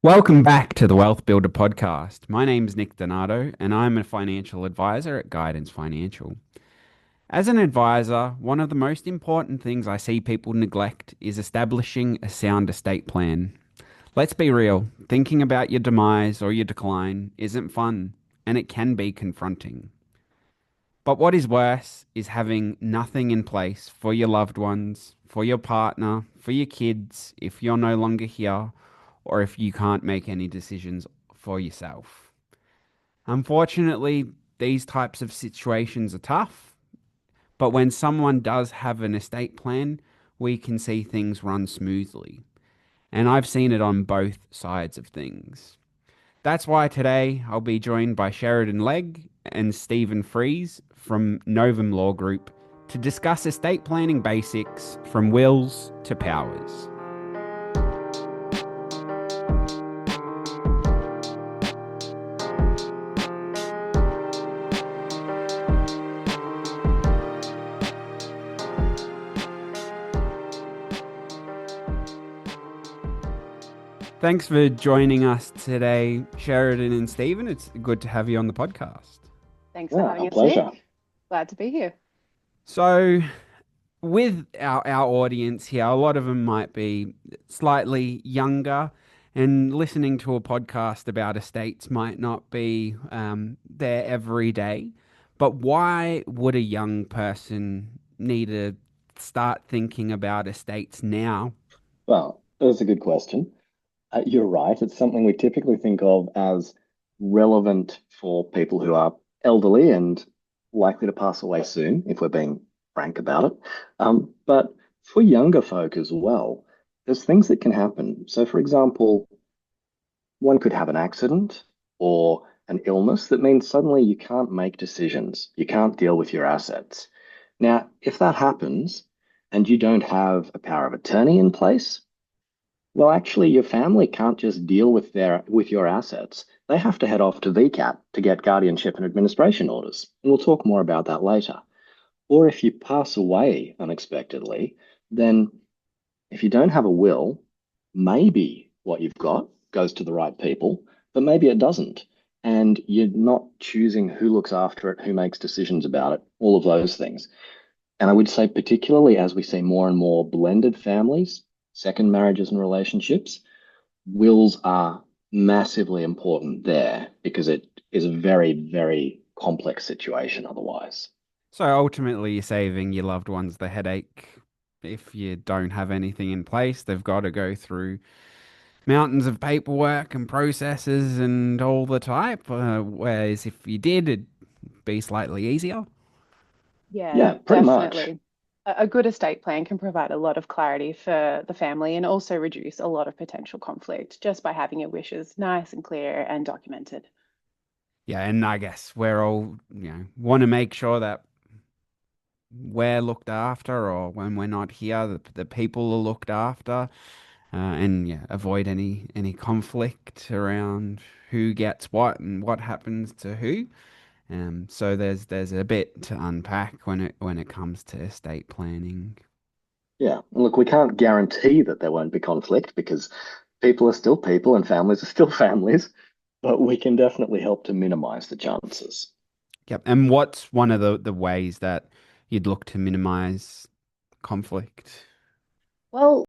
Welcome back to the Wealth Builder podcast. My name is Nick Donato, and I'm a financial advisor at Guidance Financial. As an advisor, one of the most important things I see people neglect is establishing a sound estate plan. Let's be real, thinking about your demise or your decline isn't fun, and it can be confronting. But what is worse is having nothing in place for your loved ones, for your partner, for your kids if you're no longer here, or if you can't make any decisions for yourself. Unfortunately, these types of situations are tough, but when someone does have an estate plan, we can see things run smoothly. And I've seen it on both sides of things. That's why today I'll be joined by Sheredyn Legg and Stephen Fries from Novum Law Group to discuss estate planning basics from wills to powers. Thanks for joining us today, Sheridan and Stephen. It's good to have you on the podcast. Thanks for having Our us, pleasure. Nick. Glad to be here. So, with our audience here, a lot of them might be slightly younger, and listening to a podcast about estates might not be their everyday. But why would a young person need to start thinking about estates now? Well, that's a good question. You're right. It's something we typically think of as relevant for people who are elderly and likely to pass away soon, if we're being frank about it. But for younger folk as well, there's things that can happen. So, for example, one could have an accident or an illness that means suddenly you can't make decisions, you can't deal with your assets. Now, if that happens and you don't have a power of attorney in place, well, actually, your family can't just deal with your assets. They have to head off to VCAT to get guardianship and administration orders. And we'll talk more about that later. Or if you pass away unexpectedly, then if you don't have a will, maybe what you've got goes to the right people, but maybe it doesn't. And you're not choosing who looks after it, who makes decisions about it, all of those things. And I would say, particularly as we see more and more blended families, second marriages and relationships, wills are massively important there because it is a very, very complex situation otherwise. So ultimately, you're saving your loved ones the headache. If you don't have anything in place, they've got to go through mountains of paperwork and processes and all the type. Whereas if you did, it'd be slightly easier. Yeah, Yeah, pretty much. definitely. A good estate plan can provide a lot of clarity for the family and also reduce a lot of potential conflict just by having your wishes nice and clear and documented. Yeah, and I guess we're all, want to make sure that we're looked after, or when we're not here, the people are looked after, and yeah, avoid any conflict around who gets what and what happens to who. So there's a bit to unpack when it comes to estate planning. Yeah. And look, we can't guarantee that there won't be conflict because people are still people and families are still families, but we can definitely help to minimize the chances. Yep. And what's one of the ways that you'd look to minimize conflict? Well,